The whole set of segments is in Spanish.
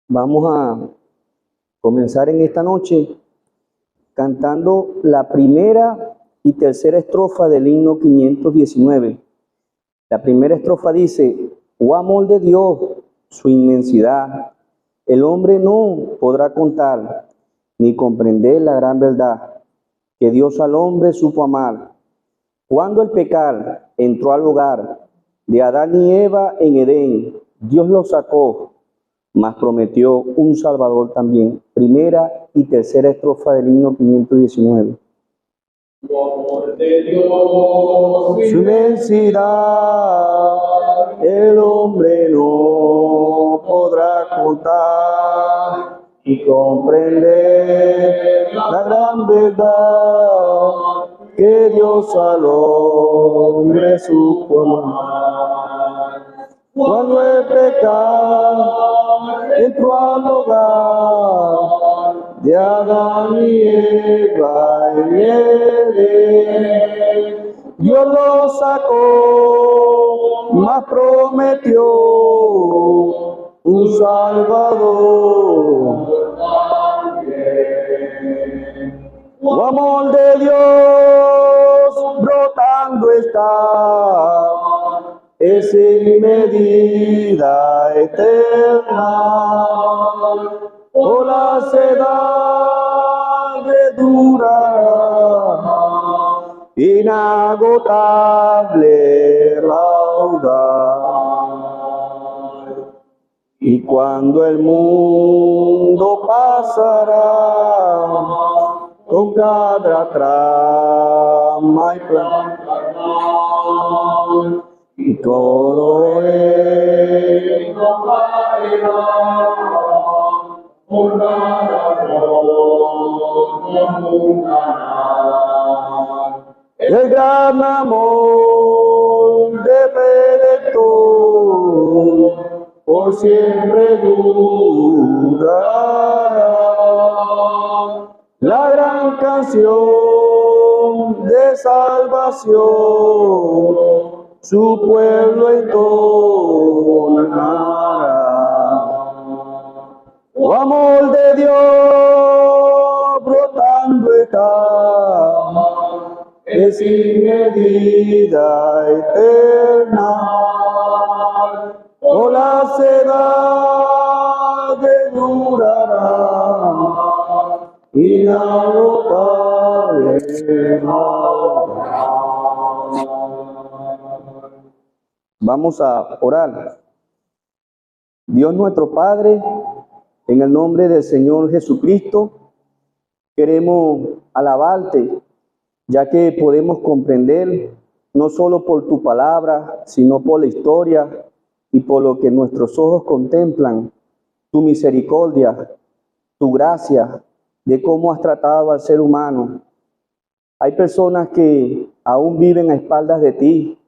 Vamos a comenzar en esta noche cantando la primera y tercera estrofa del himno 519. La primera estrofa dice: oh amor de Dios, su inmensidad, el hombre no podrá contar ni comprender la gran verdad que Dios al hombre supo amar. Cuando el pecar entró al hogar de Adán y Eva en Edén, Dios los sacó, mas prometió un Salvador también. Primera y tercera estrofa del himno 519. Amor de Dios, Su inmensidad el hombre no podrá contar y comprender la gran verdad que Dios al hombre supo amar. Cuando el pecado entró al hogar de Adán y Eva en Edén, Dios lo sacó, mas prometió un Salvador. Oh amor de Dios, brotando está, es sin medida eterna, por las edades durará, inagotable raudal. Y cuando el mundo pasará, con cada trama y plan, y todo él un el gran amor de Redentor por siempre durará. La gran canción de salvación su pueblo entonará. Oh amor de Dios, brotando está, es sin medida eterna, por las edades durará, inagotable raudal. Vamos a orar. Dios nuestro Padre, en el nombre del Señor Jesucristo, queremos alabarte, ya que podemos comprender, no solo por tu palabra, sino por la historia y por lo que nuestros ojos contemplan, tu misericordia, tu gracia, de cómo has tratado al ser humano. Hay personas que aún viven a espaldas de ti,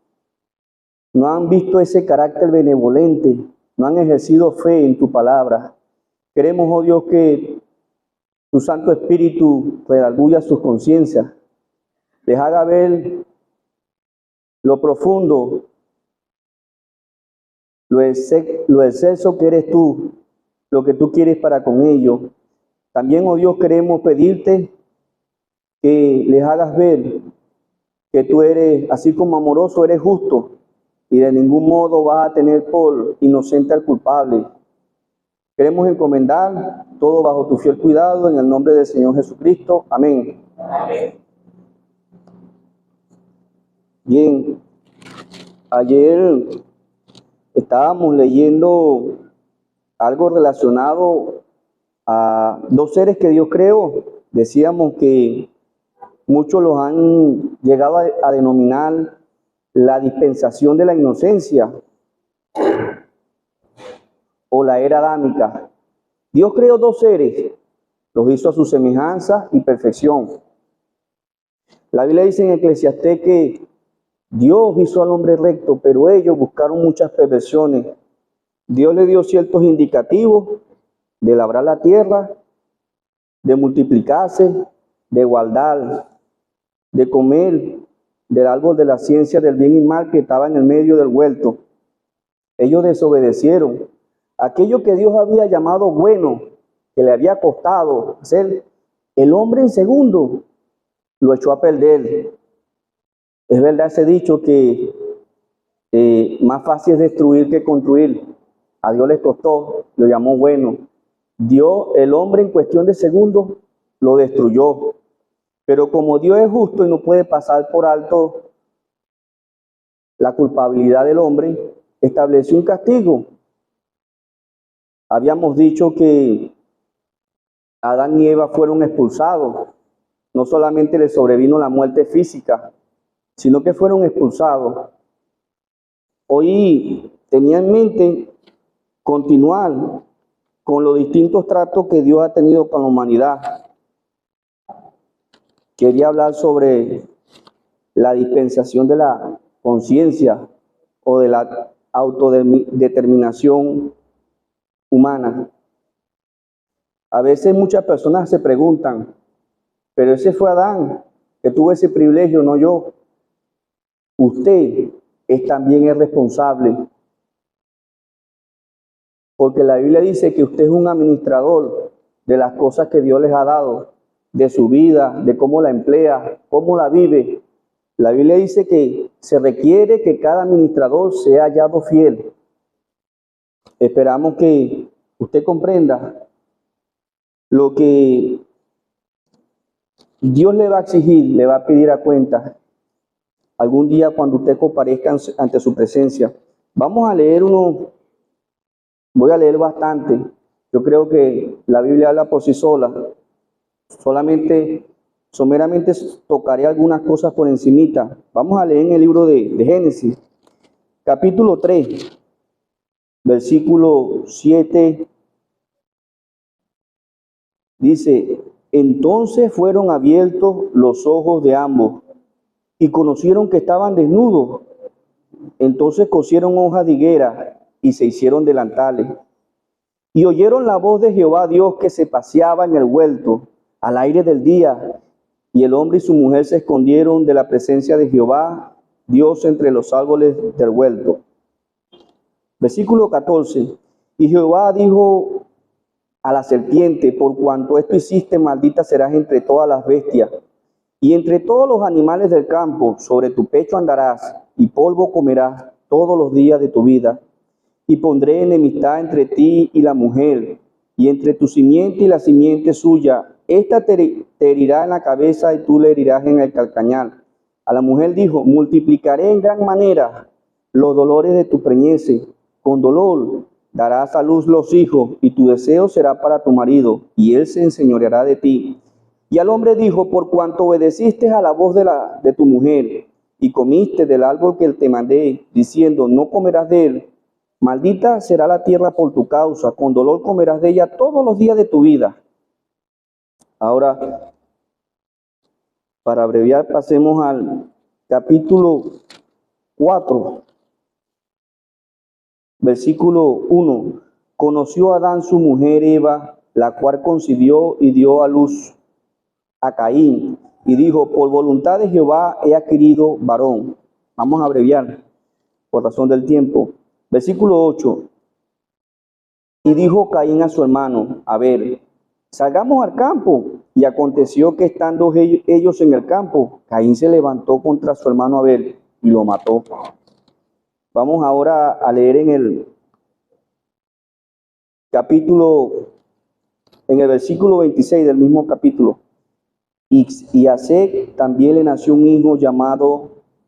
no han visto ese carácter benevolente, no han ejercido fe en tu palabra. Queremos, oh Dios, que tu Santo Espíritu redarguya sus conciencias, les haga ver lo profundo, lo excelso que eres tú, lo que tú quieres para con ellos. También, oh Dios, queremos pedirte que les hagas ver que tú eres, así como amoroso, eres justo, y de ningún modo vas a tener por inocente al culpable. Queremos encomendar todo bajo tu fiel cuidado en el nombre del Señor Jesucristo. Amén. Amén. Bien, ayer estábamos leyendo algo relacionado a dos seres que Dios creó. Decíamos que muchos los han llegado a denominar la dispensación de la inocencia o la era adámica. Dios creó dos seres, los hizo a su semejanza y perfección. La Biblia dice en Eclesiastés que Dios hizo al hombre recto, pero ellos buscaron muchas perversiones. Dios le dio ciertos indicativos de labrar la tierra, de multiplicarse, de guardar, de comer del árbol de la ciencia del bien y mal que estaba en el medio del huerto. Ellos desobedecieron. Aquello que Dios había llamado bueno, que le había costado hacer, el hombre en segundo lo echó a perder. Es verdad ese dicho que más fácil es destruir que construir. A Dios le costó, lo llamó bueno. Dios, el hombre en cuestión de segundos, lo destruyó. Pero como Dios es justo y no puede pasar por alto la culpabilidad del hombre, estableció un castigo. Habíamos dicho que Adán y Eva fueron expulsados. No solamente les sobrevino la muerte física, sino que fueron expulsados. Hoy tenía en mente continuar con los distintos tratos que Dios ha tenido con la humanidad. Quería hablar sobre la dispensación de la conciencia o de la autodeterminación humana. A veces muchas personas se preguntan, pero ese fue Adán, que tuvo ese privilegio, no yo. Usted también es responsable, porque la Biblia dice que usted es un administrador de las cosas que Dios les ha dado, de su vida, de cómo la emplea, cómo la vive. La Biblia dice que se requiere que cada administrador sea hallado fiel. Esperamos que usted comprenda lo que Dios le va a exigir, le va a pedir a cuenta algún día cuando usted comparezca ante su presencia. Vamos a leer voy a leer bastante. Yo creo que la Biblia habla por sí sola. Someramente tocaré algunas cosas por encimita. Vamos a leer en el libro de Génesis, capítulo 3, versículo 7. Dice, entonces fueron abiertos los ojos de ambos y conocieron que estaban desnudos. Entonces cosieron hojas de higuera y se hicieron delantales. Y oyeron la voz de Jehová Dios que se paseaba en el huerto al aire del día. Y el hombre y su mujer se escondieron de la presencia de Jehová Dios entre los árboles del huerto. Versículo 14. Y Jehová dijo a la serpiente, por cuanto esto hiciste, maldita serás entre todas las bestias y entre todos los animales del campo. Sobre tu pecho andarás y polvo comerás todos los días de tu vida. Y pondré enemistad entre ti y la mujer, y entre tu simiente y la simiente suya. Esta te herirá en la cabeza y tú le herirás en el calcañar. A la mujer dijo, multiplicaré en gran manera los dolores de tu preñez. Con dolor darás a luz los hijos, y tu deseo será para tu marido, y él se enseñoreará de ti. Y al hombre dijo, por cuanto obedeciste a la voz de tu mujer, y comiste del árbol que te mandé, diciendo, no comerás de él, maldita será la tierra por tu causa, con dolor comerás de ella todos los días de tu vida. Ahora, para abreviar, pasemos al capítulo 4, versículo 1. Conoció Adán su mujer Eva, la cual concibió y dio a luz a Caín, y dijo, por voluntad de Jehová he adquirido varón. Vamos a abreviar, por razón del tiempo. Versículo 8. Y dijo Caín a su hermano Abel, salgamos al campo. Y aconteció que estando ellos en el campo, Caín se levantó contra su hermano Abel y lo mató. Vamos ahora a leer en el versículo 26 del mismo capítulo. Y a Seth también le nació un hijo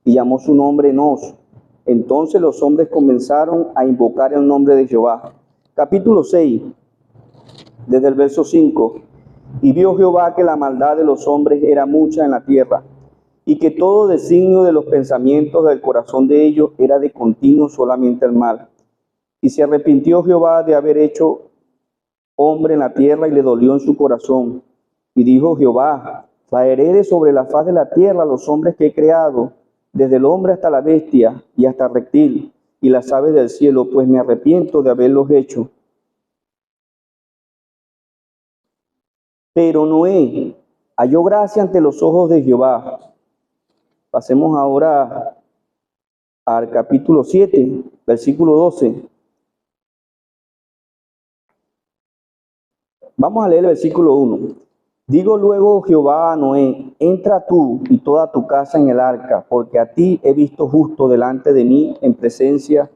y llamó su nombre Enos. Entonces los hombres comenzaron a invocar el nombre de Jehová. Capítulo 6, desde el verso 5. Y vio Jehová que la maldad de los hombres era mucha en la tierra, y que todo designio de los pensamientos del corazón de ellos era de continuo solamente el mal. Y se arrepintió Jehová de haber hecho hombre en la tierra, y le dolió en su corazón. Y dijo Jehová, traeré de sobre la faz de la tierra a los hombres que he creado, desde el hombre hasta la bestia y hasta el reptil y las aves del cielo, pues me arrepiento de haberlos hecho. Pero Noé halló gracia ante los ojos de Jehová. Pasemos ahora al capítulo 7, versículo 12. Vamos a leer el versículo 1. Digo luego Jehová a Noé, entra tú y toda tu casa en el arca, porque a ti he visto justo delante de mí en presencia.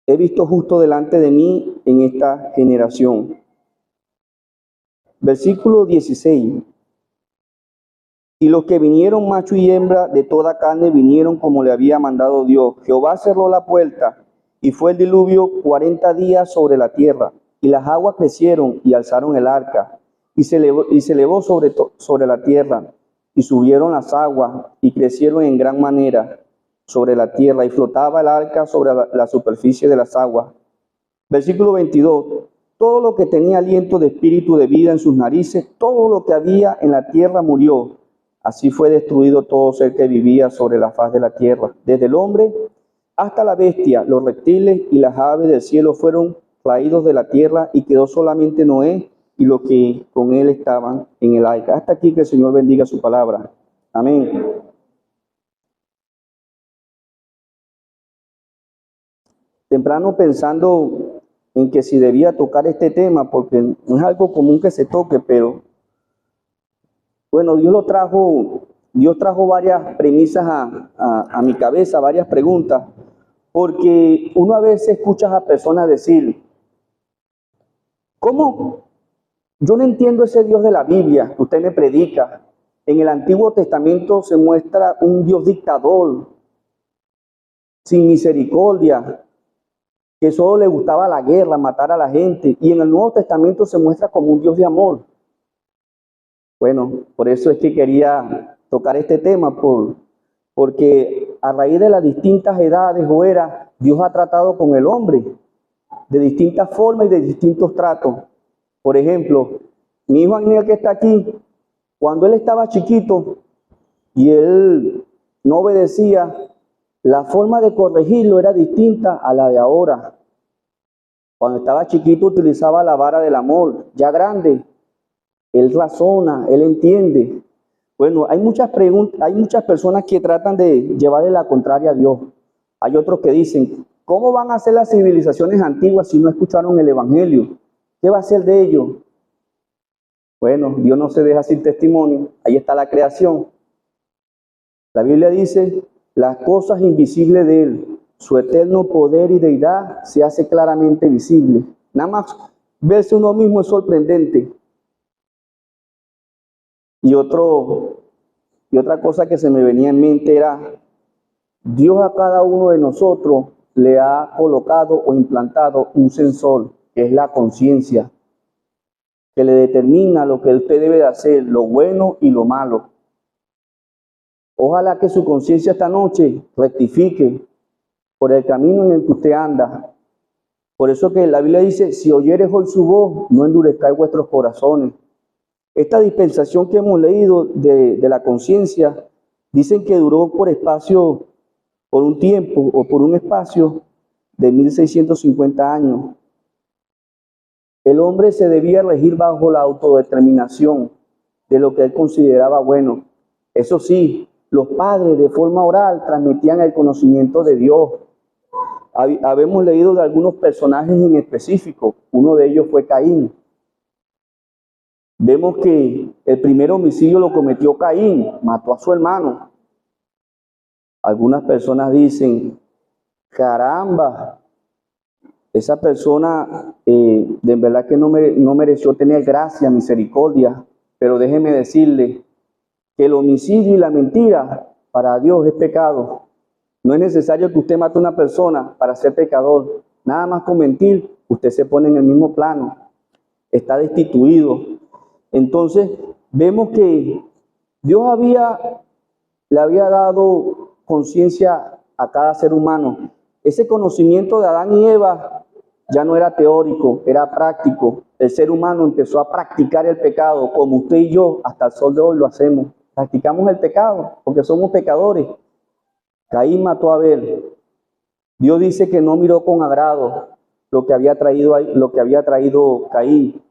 He visto justo delante de mí en esta generación. Versículo 16. Y los que vinieron macho y hembra de toda carne vinieron como le había mandado Dios. Jehová cerró la puerta y fue el diluvio 40 días sobre la tierra. Y las aguas crecieron y alzaron el arca y se elevó sobre la tierra. Y subieron las aguas y crecieron en gran manera sobre la tierra y flotaba el arca sobre la superficie de las aguas. Versículo 22. Todo lo que tenía aliento de espíritu de vida en sus narices, todo lo que había en la tierra murió. Así fue destruido todo ser que vivía sobre la faz de la tierra. Desde el hombre hasta la bestia, los reptiles y las aves del cielo fueron traídos de la tierra y quedó solamente Noé y los que con él estaban en el arca. Hasta aquí, que el Señor bendiga su palabra. Amén. Temprano pensando en que si debía tocar este tema, porque no es algo común que se toque, pero bueno, Dios trajo varias premisas a mi cabeza, varias preguntas, porque uno a veces escucha a personas decir, ¿cómo? Yo no entiendo ese Dios de la Biblia que usted me predica. En el Antiguo Testamento se muestra un Dios dictador, sin misericordia, que solo le gustaba la guerra, matar a la gente. Y en el Nuevo Testamento se muestra como un Dios de amor. Bueno, por eso es que quería tocar este tema, porque a raíz de las distintas edades o eras, Dios ha tratado con el hombre de distintas formas y de distintos tratos. Por ejemplo, mi hijo Agniel, que está aquí, cuando él estaba chiquito y él no obedecía, la forma de corregirlo era distinta a la de ahora. Cuando estaba chiquito utilizaba la vara del amor. Ya grande, él razona, él entiende. Bueno, hay muchas personas que tratan de llevarle la contraria a Dios. Hay otros que dicen, ¿cómo van a ser las civilizaciones antiguas si no escucharon el Evangelio? ¿Qué va a ser de ellos? Bueno, Dios no se deja sin testimonio. Ahí está la creación. La Biblia dice, las cosas invisibles de Él, su eterno poder y deidad se hace claramente visible. Nada más verse uno mismo es sorprendente. Y otra cosa que se me venía en mente era, Dios a cada uno de nosotros le ha colocado o implantado un sensor, que es la conciencia, que le determina lo que usted debe de hacer, lo bueno y lo malo. Ojalá que su conciencia esta noche rectifique por el camino en el que usted anda. Por eso que la Biblia dice, si oyeres hoy su voz, no endurezcáis vuestros corazones. Esta dispensación que hemos leído de la conciencia, dicen que duró por un tiempo o por un espacio de 1650 años. El hombre se debía regir bajo la autodeterminación de lo que él consideraba bueno. Eso sí, los padres de forma oral transmitían el conocimiento de Dios. Habemos leído de algunos personajes en específico. Uno de ellos fue Caín. Vemos que el primer homicidio lo cometió Caín, mató a su hermano. Algunas personas dicen, caramba, esa persona de verdad que no mereció tener gracia, misericordia, pero déjeme decirle que el homicidio y la mentira para Dios es pecado. No es necesario que usted mate a una persona para ser pecador. Nada más con mentir, usted se pone en el mismo plano. Está destituido. Entonces, vemos que Dios le había dado conciencia a cada ser humano. Ese conocimiento de Adán y Eva ya no era teórico, era práctico. El ser humano empezó a practicar el pecado, como usted y yo hasta el sol de hoy lo hacemos. Practicamos el pecado porque somos pecadores. Caín mató a Abel. Dios dice que no miró con agrado lo que había traído Caín.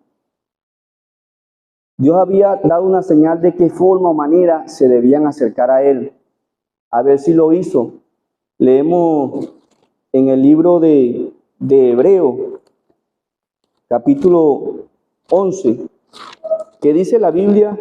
Dios había dado una señal de qué forma o manera se debían acercar a Él. A ver si lo hizo. Leemos en el libro de de Hebreo, capítulo 11, que dice la Biblia: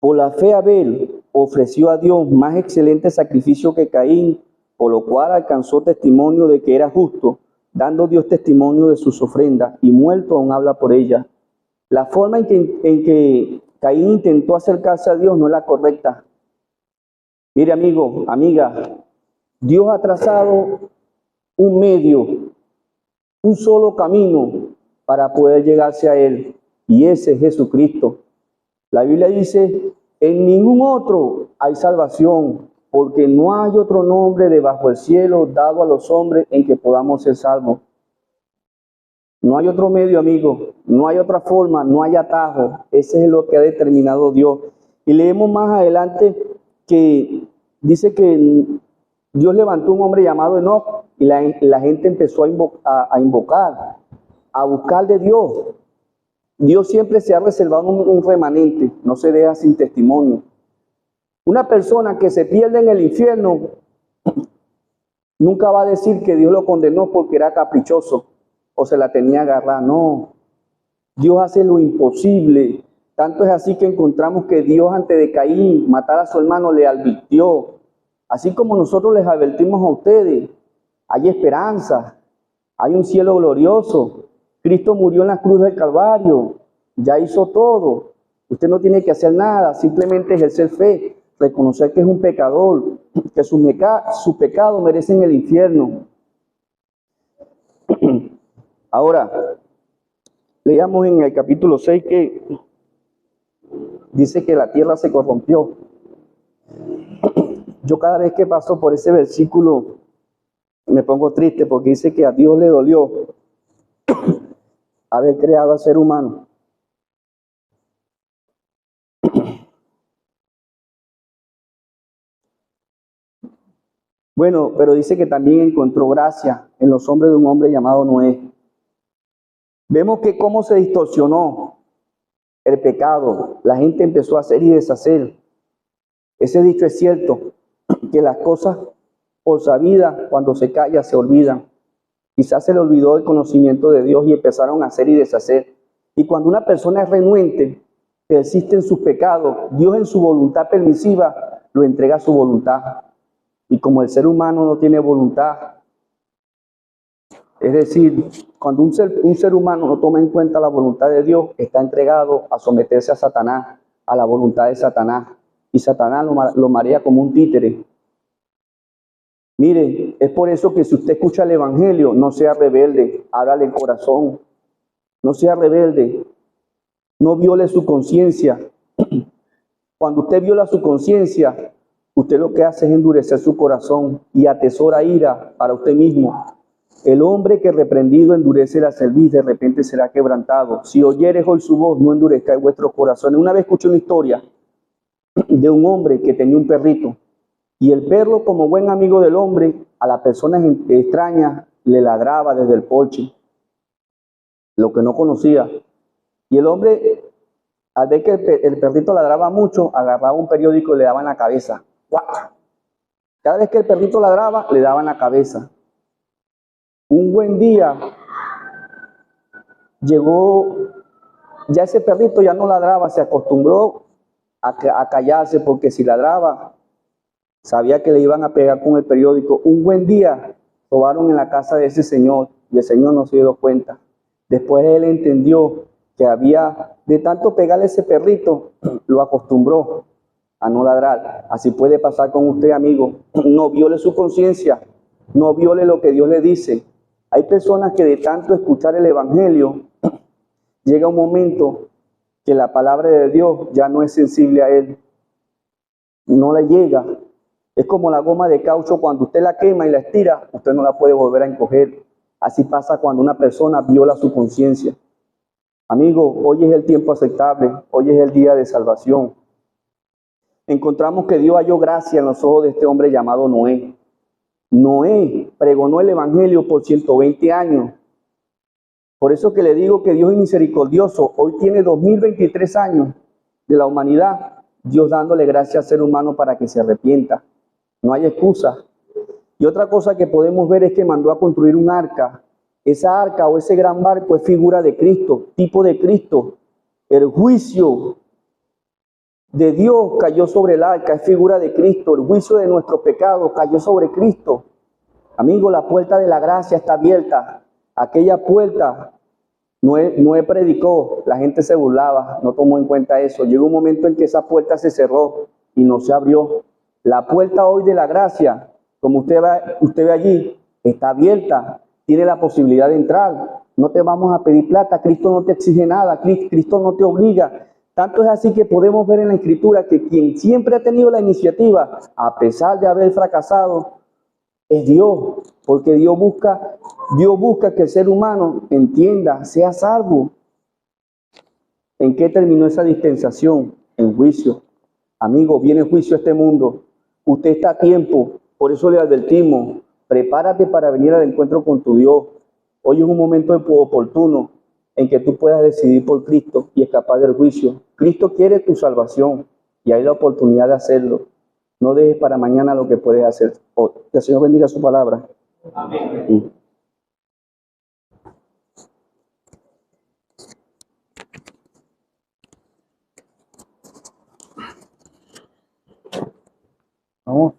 por la fe Abel ofreció a Dios más excelente sacrificio que Caín, por lo cual alcanzó testimonio de que era justo, dando Dios testimonio de sus ofrendas, y muerto aún habla por ellas. La forma en que Caín intentó acercarse a Dios no es la correcta. Mire, amigo, amiga, Dios ha trazado un medio, un solo camino para poder llegarse a Él, y ese es Jesucristo. La Biblia dice: en ningún otro hay salvación, porque no hay otro nombre debajo del cielo dado a los hombres en que podamos ser salvos. No hay otro medio, amigo, no hay otra forma, no hay atajo. Ese es lo que ha determinado Dios. Y leemos más adelante que dice que Dios levantó un hombre llamado Enoc, y la gente empezó a invocar, a buscar de Dios. Dios siempre se ha reservado un remanente, no se deja sin testimonio. Una persona que se pierde en el infierno nunca va a decir que Dios lo condenó porque era caprichoso o se la tenía agarrada. No, Dios hace lo imposible. Tanto es así que encontramos que Dios, antes de Caín matar a su hermano, le advirtió. Así como nosotros les advertimos a ustedes, hay esperanza, hay un cielo glorioso. Cristo murió en la cruz del Calvario, ya hizo todo. Usted no tiene que hacer nada, simplemente ejercer fe, reconocer que es un pecador, que su pecado merecen el infierno. Ahora, leamos en el capítulo 6 que dice que la tierra se corrompió. Yo cada vez que paso por ese versículo me pongo triste, porque dice que a Dios le dolió haber creado al ser humano. Bueno, pero dice que también encontró gracia en los hombres de un hombre llamado Noé. Vemos que cómo se distorsionó el pecado. La gente empezó a hacer y deshacer. Ese dicho es cierto, que las cosas por sabidas, cuando se calla, se olvidan. Quizás se le olvidó el conocimiento de Dios y empezaron a hacer y deshacer. Y cuando una persona es renuente, persiste en sus pecados, Dios en su voluntad permisiva lo entrega a su voluntad. Y como el ser humano no tiene voluntad, es decir, cuando un ser humano no toma en cuenta la voluntad de Dios, está entregado a someterse a Satanás, a la voluntad de Satanás. Y Satanás lo marea como un títere. Mire, es por eso que si usted escucha el Evangelio, no sea rebelde, hágale el corazón. No sea rebelde, no viole su conciencia. Cuando usted viola su conciencia, usted lo que hace es endurecer su corazón y atesora ira para usted mismo. El hombre que reprendido endurece la cerviz, de repente será quebrantado. Si oyeres hoy su voz, no endurezcáis vuestros corazones. Una vez escuché una historia de un hombre que tenía un perrito. Y el perro, como buen amigo del hombre, a las personas extrañas le ladraba desde el porche, lo que no conocía. Y el hombre, al ver que el perrito ladraba mucho, agarraba un periódico y le daba en la cabeza. ¡Guau! Cada vez que el perrito ladraba, le daba en la cabeza. Un buen día llegó, ya ese perrito ya no ladraba, se acostumbró a callarse, porque si ladraba, sabía que le iban a pegar con el periódico. Un buen día robaron en la casa de ese señor y el señor no se dio cuenta. Después él entendió que había, de tanto pegarle a ese perrito, lo acostumbró a no ladrar. Así puede pasar con usted, amigo. No viole su conciencia, no viole lo que Dios le dice. Hay personas que de tanto escuchar el Evangelio, llega un momento que la palabra de Dios ya no es sensible a él. No le llega. Es como la goma de caucho, cuando usted la quema y la estira, usted no la puede volver a encoger. Así pasa cuando una persona viola su conciencia. Amigo, hoy es el tiempo aceptable, hoy es el día de salvación. Encontramos que Dios halló gracia en los ojos de este hombre llamado Noé. Noé pregonó el Evangelio por 120 años. Por eso que le digo que Dios es misericordioso. Hoy tiene 2023 años de la humanidad, Dios dándole gracia al ser humano para que se arrepienta. No hay excusa. Y otra cosa que podemos ver es que mandó a construir un arca. Esa arca o ese gran barco es figura de Cristo, tipo de Cristo. El juicio de Dios cayó sobre el arca, es figura de Cristo. El juicio de nuestros pecados cayó sobre Cristo. Amigo, la puerta de la gracia está abierta. Aquella puerta Noé predicó, la gente se burlaba, no tomó en cuenta eso. Llegó un momento en que esa puerta se cerró y no se abrió. La puerta hoy de la gracia, como usted ve allí, está abierta, tiene la posibilidad de entrar. No te vamos a pedir plata, Cristo no te exige nada, Cristo no te obliga. Tanto es así que podemos ver en la Escritura que quien siempre ha tenido la iniciativa, a pesar de haber fracasado, es Dios, porque Dios busca que el ser humano entienda, sea salvo. ¿En qué terminó esa dispensación? En juicio. Amigo, viene juicio a este mundo. Usted está a tiempo, por eso le advertimos, prepárate para venir al encuentro con tu Dios. Hoy es un momento oportuno en que tú puedas decidir por Cristo y escapar del juicio. Cristo quiere tu salvación y hay la oportunidad de hacerlo. No dejes para mañana lo que puedes hacer. Que el Señor bendiga su palabra. Amén. Vamos,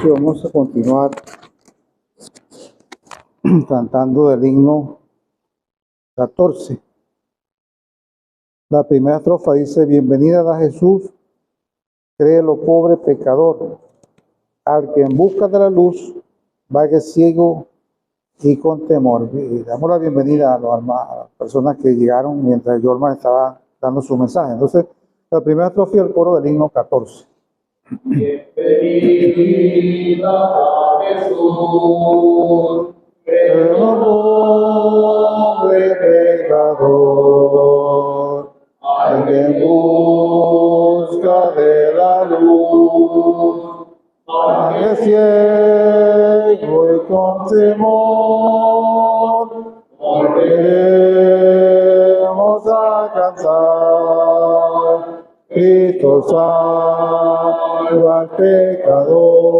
vamos a continuar cantando del himno 14. La primera estrofa dice: bienvenida a Jesús, créelo pobre pecador, al que en busca de la luz vague ciego y con temor. Y damos la bienvenida a las personas que llegaron mientras Jorma estaba dando su mensaje. Entonces, la primera estrofa y el coro del himno 14. Bienvenida a Jesús, Créelo pobre pecador, al que en busca de la luz vague ciego y con temor, volveremos a cantar. Cristo salva al pecador,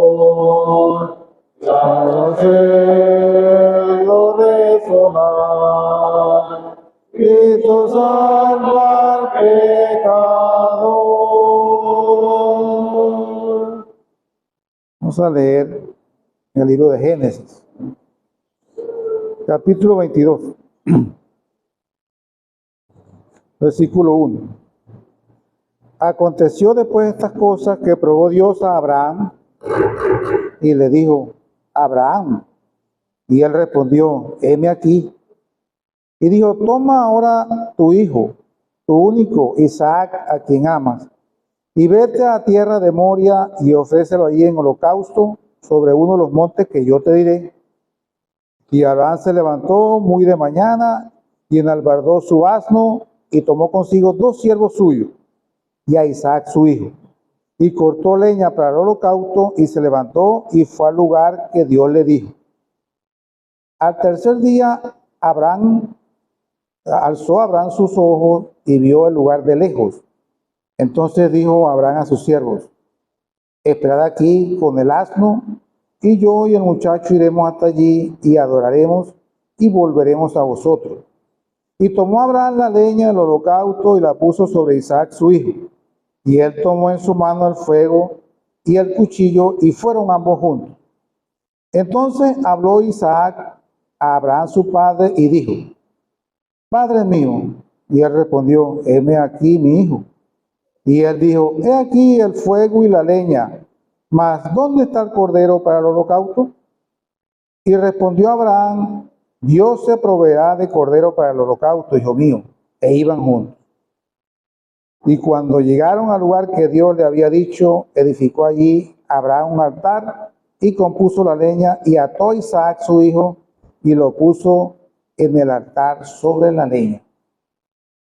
al hacerlo resonar. Cristo salva al pecador. Vamos a leer en el libro de Génesis, capítulo 22, versículo 1. Aconteció después de estas cosas que probó Dios a Abraham y le dijo: Abraham. Y él respondió: heme aquí. Y dijo: toma ahora tu hijo, tu único, Isaac, a quien amas, y vete a la tierra de Moria y ofrécelo allí en holocausto sobre uno de los montes que yo te diré. Y Abraham se levantó muy de mañana y enalbardó su asno y tomó consigo 2 siervos suyos y a Isaac su hijo, y cortó leña para el holocausto y se levantó y fue al lugar que Dios le dijo. Al tercer día alzó Abraham sus ojos y vio el lugar de lejos. Entonces dijo Abraham a sus siervos: esperad aquí con el asno, y yo y el muchacho iremos hasta allí y adoraremos y volveremos a vosotros. Y tomó Abraham la leña del holocausto y la puso sobre Isaac su hijo. Y él tomó en su mano el fuego y el cuchillo, y fueron ambos juntos. Entonces habló Isaac a Abraham su padre y dijo: Padre mío. Y él respondió: heme aquí mi hijo. Y él dijo: he aquí el fuego y la leña, mas ¿dónde está el cordero para el holocausto? Y respondió Abraham: Dios se proveerá de cordero para el holocausto, hijo mío. E iban juntos. Y cuando llegaron al lugar que Dios le había dicho, edificó allí Abraham un altar y compuso la leña y ató a Isaac su hijo y lo puso en el altar sobre la leña.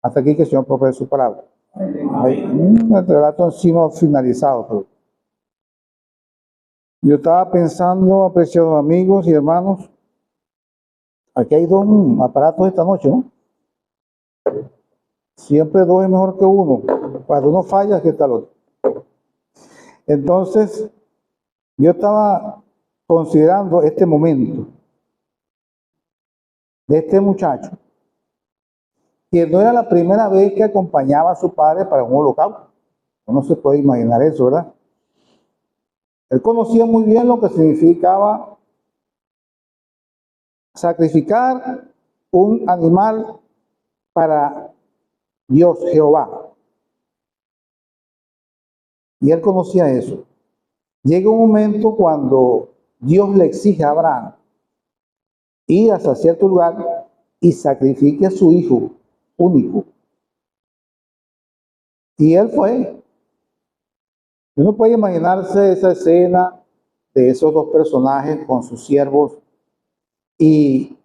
Hasta aquí que el Señor profeta su palabra. Hay un relato encima finalizado. Pero yo estaba pensando, apreciados amigos y hermanos, aquí hay 2 aparatos esta noche, ¿no? Siempre 2 es mejor que 1. Cuando uno falla, ¿qué tal otro? Entonces, yo estaba considerando este momento de este muchacho, que no era la primera vez que acompañaba a su padre para un holocausto. No se puede imaginar eso, ¿verdad? Él conocía muy bien lo que significaba sacrificar un animal para Dios, Jehová. Y él conocía eso. Llega un momento cuando Dios le exige a Abraham ir hasta cierto lugar y sacrifique a su hijo único. Y él fue. Uno puede imaginarse esa escena de esos dos personajes con sus siervos y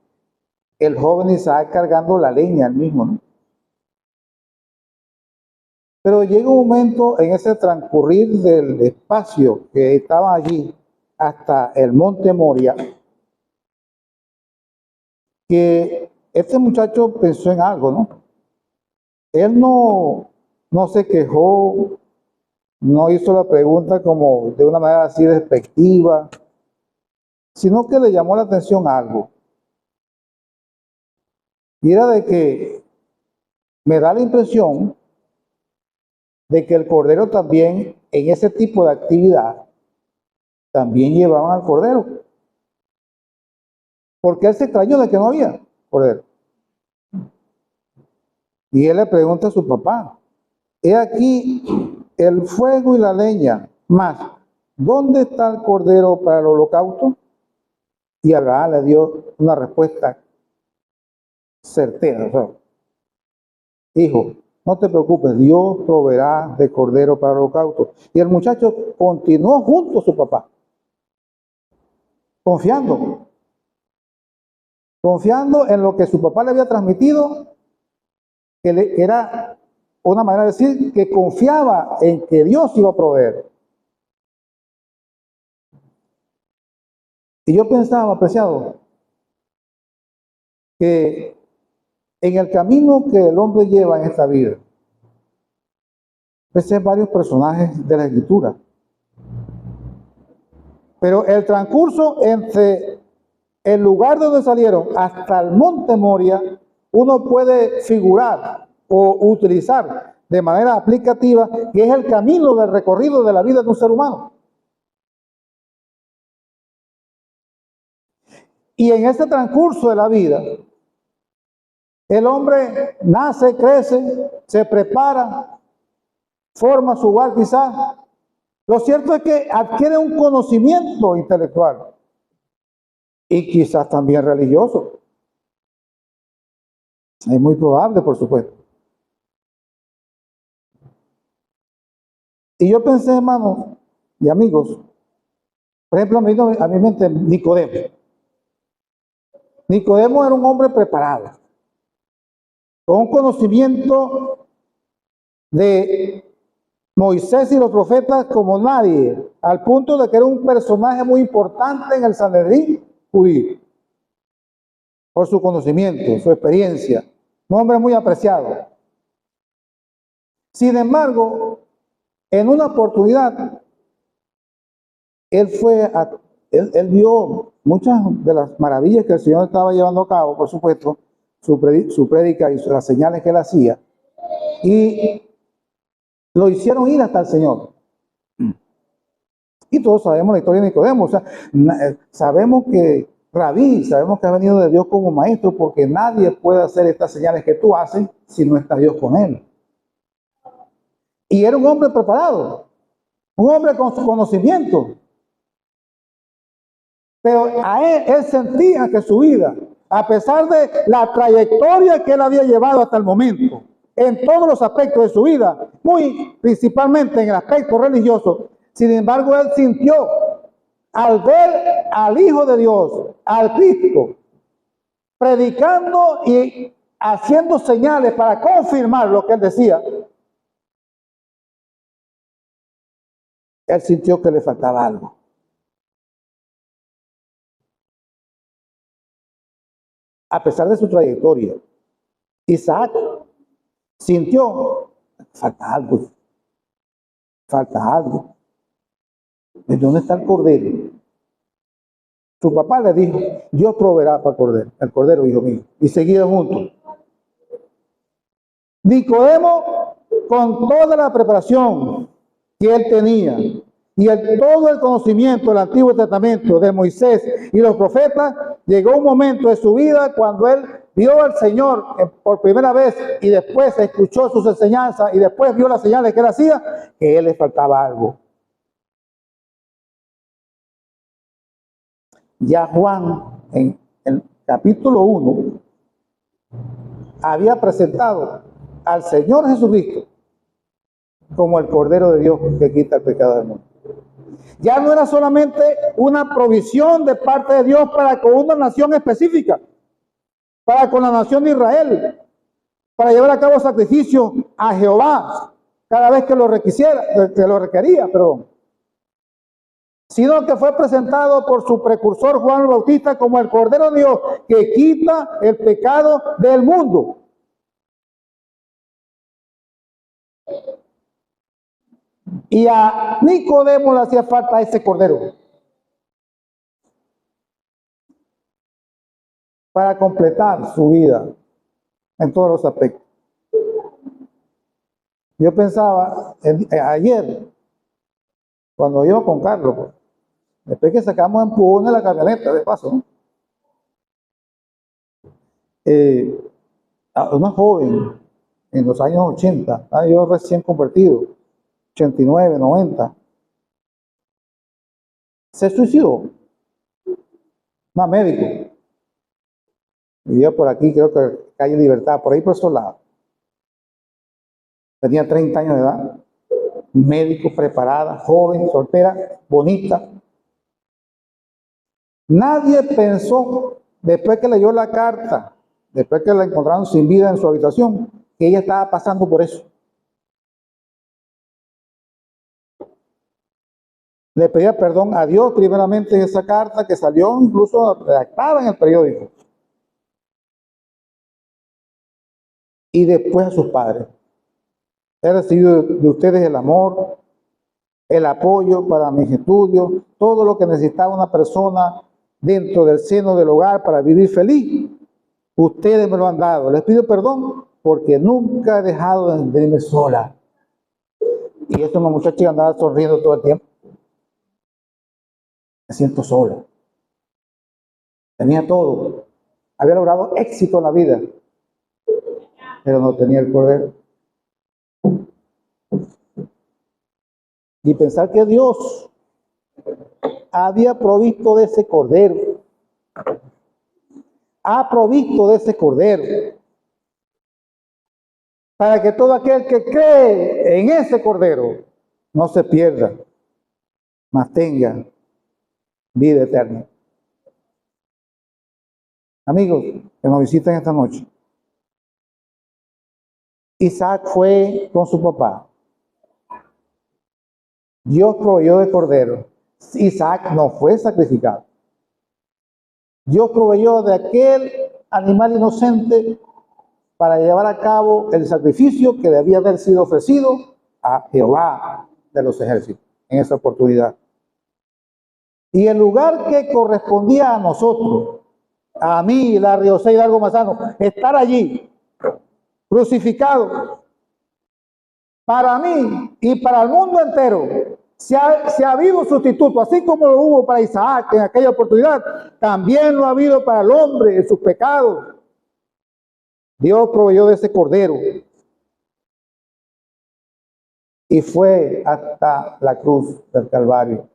el joven Isaac cargando la leña al mismo, ¿no? Pero llega un momento en ese transcurrir del espacio que estaba allí hasta el monte Moria, que este muchacho pensó en algo, ¿no? Él no se quejó, no hizo la pregunta como de una manera así despectiva, sino que le llamó la atención algo. Y era de que me da la impresión de que el cordero también, en ese tipo de actividad, también llevaban al cordero. Porque él se extrañó de que no había cordero. Y él le pregunta a su papá, he aquí el fuego y la leña, más, ¿dónde está el cordero para el holocausto? Y Abraham le dio una respuesta certera. O sea, hijo, no te preocupes, Dios proveerá de cordero para el holocausto. Y el muchacho continuó junto a su papá, confiando en lo que su papá le había transmitido, que era una manera de decir que confiaba en que Dios iba a proveer. Y yo pensaba, apreciado, que en el camino que el hombre lleva en esta vida, ves varios personajes de la Escritura. Pero el transcurso entre el lugar de donde salieron hasta el monte Moria, uno puede figurar o utilizar de manera aplicativa que es el camino del recorrido de la vida de un ser humano. Y en ese transcurso de la vida, el hombre nace, crece, se prepara, forma su hogar quizás. Lo cierto es que adquiere un conocimiento intelectual y quizás también religioso. Es muy probable, por supuesto. Y yo pensé, hermanos y amigos, por ejemplo, a mi mente Nicodemo. Nicodemo era un hombre preparado, con un conocimiento de Moisés y los profetas como nadie, al punto de que era un personaje muy importante en el Sanedrín judío, por su conocimiento, su experiencia, un hombre muy apreciado. Sin embargo, en una oportunidad, él vio muchas de las maravillas que el Señor estaba llevando a cabo, por supuesto, su prédica y las señales que él hacía, y lo hicieron ir hasta el Señor. Y todos sabemos la historia de Nicodemo, o sea, sabemos que Rabí, sabemos que ha venido de Dios como maestro, porque nadie puede hacer estas señales que tú haces si no está Dios con él. Y era un hombre preparado, un hombre con su conocimiento. Pero a él sentía que su vida, a pesar de la trayectoria que él había llevado hasta el momento, en todos los aspectos de su vida, muy principalmente en el aspecto religioso, sin embargo, él sintió, al ver al Hijo de Dios, al Cristo, predicando y haciendo señales para confirmar lo que él decía, él sintió que le faltaba algo. A pesar de su trayectoria, Isaac sintió, falta algo, falta algo. ¿De dónde está el cordero? Su papá le dijo, Dios proveerá para el cordero, hijo mío. Y seguían juntos. Nicodemo, con toda la preparación que él tenía y todo el conocimiento del Antiguo Testamento de Moisés y los profetas, llegó un momento de su vida cuando él vio al Señor por primera vez y después escuchó sus enseñanzas y después vio las señales que él hacía, que a él le faltaba algo. Ya Juan, en el capítulo 1, había presentado al Señor Jesucristo como el Cordero de Dios que quita el pecado del mundo. Ya no era solamente una provisión de parte de Dios para con una nación específica, para con la nación de Israel, para llevar a cabo sacrificio a Jehová cada vez que lo requería, sino que fue presentado por su precursor Juan el Bautista como el Cordero de Dios que quita el pecado del mundo. Y a Nicodemo le hacía falta ese cordero para completar su vida en todos los aspectos. Yo pensaba ayer, cuando iba con Carlos, pues, después que sacamos empujón de la camioneta, de paso, ¿no? Una joven en los años 80, yo recién convertido, 89, 90, se suicidó, más médico. Vivía por aquí, creo que calle Libertad, por ahí por esos lados. Tenía 30 años de edad, médico, preparada, joven, soltera, bonita. Nadie pensó, después que leyó la carta, después que la encontraron sin vida en su habitación, que ella estaba pasando por eso. Le pedía perdón a Dios primeramente en esa carta que salió incluso redactada en el periódico. Y después a sus padres. He recibido de ustedes el amor, el apoyo para mis estudios, todo lo que necesitaba una persona dentro del seno del hogar para vivir feliz. Ustedes me lo han dado. Les pido perdón porque nunca he dejado de verme sola. Y esto es una muchacha que andaba sonriendo todo el tiempo. Me siento sola. Tenía todo. Había logrado éxito en la vida, pero no tenía el cordero. Y pensar que Dios había provisto de ese cordero. Ha provisto de ese cordero. Para que todo aquel que cree en ese cordero no se pierda, mas tenga vida eterna. Amigos que nos visitan esta noche, Isaac fue con su papá. Dios proveyó de cordero. Isaac no fue sacrificado. Dios proveyó de aquel animal inocente para llevar a cabo el sacrificio que debía haber sido ofrecido a Jehová de los ejércitos en esa oportunidad. Y el lugar que correspondía a nosotros, a mí, Larry José Hidalgo Mazano, estar allí, crucificado, para mí y para el mundo entero, se ha habido un sustituto, así como lo hubo para Isaac en aquella oportunidad, también lo ha habido para el hombre en sus pecados. Dios proveyó de ese cordero y fue hasta la cruz del Calvario.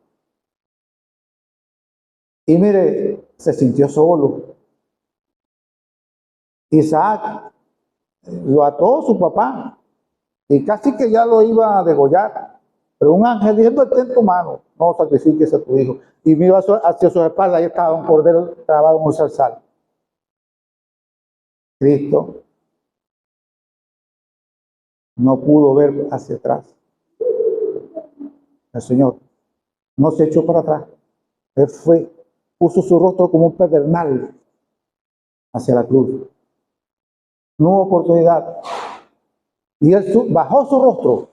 Y mire, se sintió solo. Isaac lo ató su papá y casi que ya lo iba a degollar. Pero un ángel dijo, ten tu mano, no sacrifiques a tu hijo. Y miró hacia su espalda, ahí estaba un cordero trabado en un zarzal. Cristo no pudo ver hacia atrás. El Señor no se echó para atrás. Él puso su rostro como un pedernal hacia la cruz. No hubo oportunidad. Y él bajó su rostro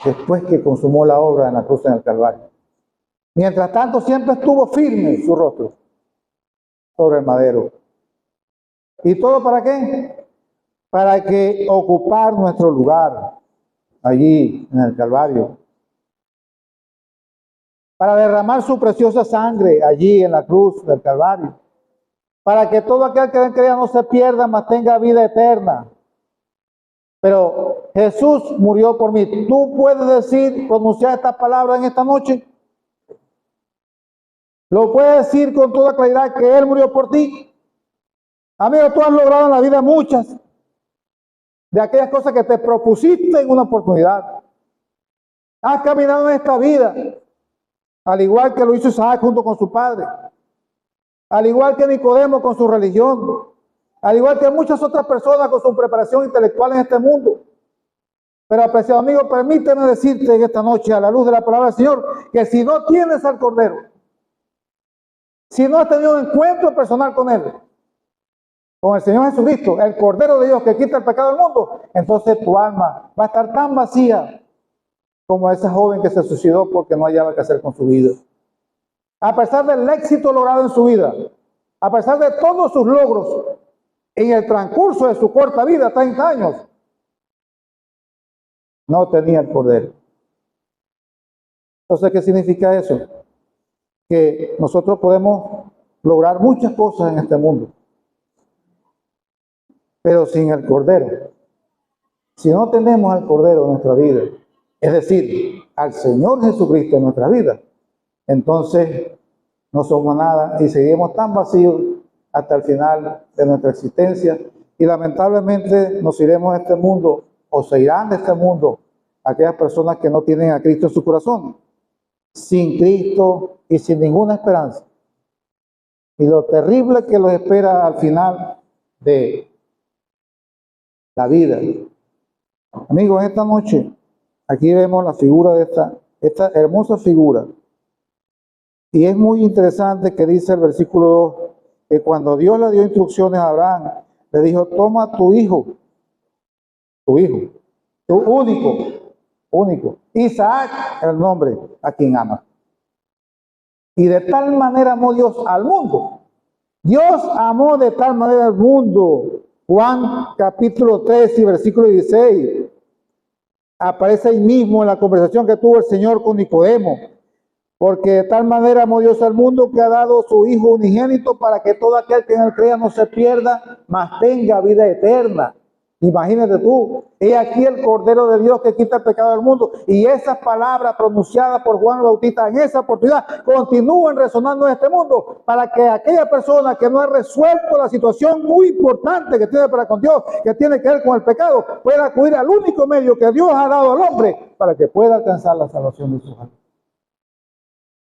después que consumó la obra en la cruz en el Calvario. Mientras tanto, siempre estuvo firme su rostro sobre el madero. ¿Y todo para qué? Para que ocupar nuestro lugar allí en el Calvario. Para derramar su preciosa sangre allí en la cruz del Calvario. Para que todo aquel que crea no se pierda, mas tenga vida eterna. Pero Jesús murió por mí. ¿Tú puedes decir, pronunciar estas palabras en esta noche? ¿Lo puedes decir con toda claridad que Él murió por ti? Amigo, tú has logrado en la vida muchas de aquellas cosas que te propusiste en una oportunidad. Has caminado en esta vida, al igual que lo hizo Isaac junto con su padre, al igual que Nicodemo con su religión, al igual que muchas otras personas con su preparación intelectual en este mundo. Pero, apreciado amigo, permíteme decirte en esta noche, a la luz de la palabra del Señor, que si no tienes al Cordero, si no has tenido un encuentro personal con Él, con el Señor Jesucristo, el Cordero de Dios que quita el pecado del mundo, entonces tu alma va a estar tan vacía como esa joven que se suicidó porque no hallaba qué hacer con su vida. A pesar del éxito logrado en su vida, a pesar de todos sus logros en el transcurso de su corta vida, 30 años, no tenía el Cordero. Entonces, ¿qué significa eso? Que nosotros podemos lograr muchas cosas en este mundo, pero sin el Cordero. Si no tenemos al Cordero en nuestra vida, es decir, al Señor Jesucristo en nuestra vida, entonces no somos nada y seguimos tan vacíos hasta el final de nuestra existencia y lamentablemente nos iremos de este mundo o se irán de este mundo aquellas personas que no tienen a Cristo en su corazón, sin Cristo y sin ninguna esperanza. Y lo terrible que los espera al final de la vida. Amigos, esta noche aquí vemos la figura de esta hermosa figura. Y es muy interesante que dice el versículo 2, que cuando Dios le dio instrucciones a Abraham, le dijo, toma tu hijo, tu único, Isaac, el nombre a quien ama. Y de tal manera amó Dios al mundo. Dios amó de tal manera al mundo. Juan capítulo 3 y versículo 16. Aparece ahí mismo en la conversación que tuvo el Señor con Nicodemo. Porque de tal manera amó Dios al mundo que ha dado su Hijo unigénito para que todo aquel que en él crea no se pierda, mas tenga vida eterna. Imagínate tú, he aquí el Cordero de Dios que quita el pecado del mundo. Y esas palabras pronunciadas por Juan el Bautista en esa oportunidad continúan resonando en este mundo para que aquella persona que no ha resuelto la situación muy importante que tiene para con Dios, que tiene que ver con el pecado, pueda acudir al único medio que Dios ha dado al hombre para que pueda alcanzar la salvación de sus almas.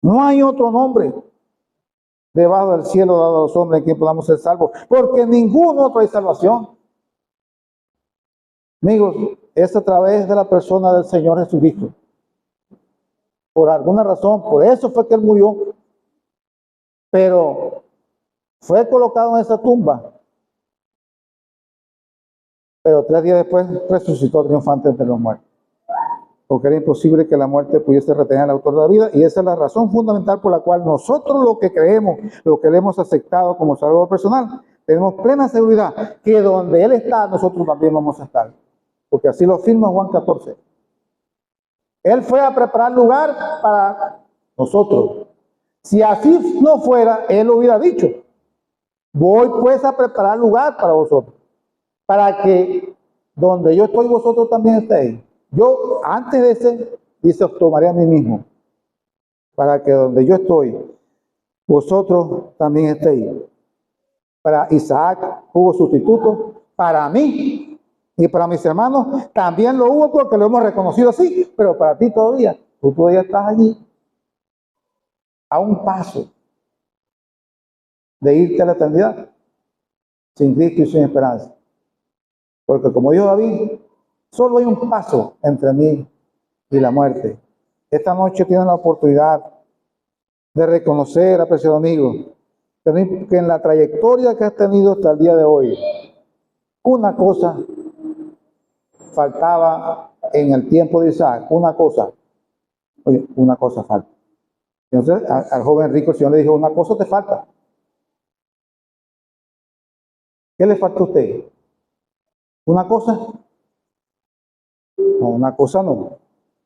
No hay otro nombre debajo del cielo dado a los hombres en quien podamos ser salvos, porque en ningún otro hay salvación. Amigos, es a través de la persona del Señor Jesucristo. Por alguna razón, por eso fue que Él murió, pero fue colocado en esa tumba. Pero 3 días después resucitó triunfante entre los muertos. Porque era imposible que la muerte pudiese retener al autor de la vida, y esa es la razón fundamental por la cual nosotros lo que creemos, lo que le hemos aceptado como salvador personal, tenemos plena seguridad que donde Él está, nosotros también vamos a estar. Porque así lo afirma Juan 14. Él fue a preparar lugar para nosotros. Si así no fuera, Él hubiera dicho, voy pues a preparar lugar para vosotros, para que donde yo estoy, vosotros también estéis. Yo, antes de ese, dice, os tomaré a mí mismo, para que donde yo estoy, vosotros también estéis. Para Isaac hubo sustituto, para mí y para mis hermanos también lo hubo porque lo hemos reconocido así, pero para ti todavía, tú todavía estás allí, a un paso de irte a la eternidad, sin Cristo y sin esperanza. Porque como dijo David, solo hay un paso entre mí y la muerte. Esta noche tienes la oportunidad de reconocer, apreciado amigo, que en la trayectoria que has tenido hasta el día de hoy, una cosa faltaba en el tiempo de Isaac, una cosa falta, Entonces al joven rico el Señor le dijo, una cosa te falta. ¿Qué le falta a usted? ¿Una cosa? No, una cosa no.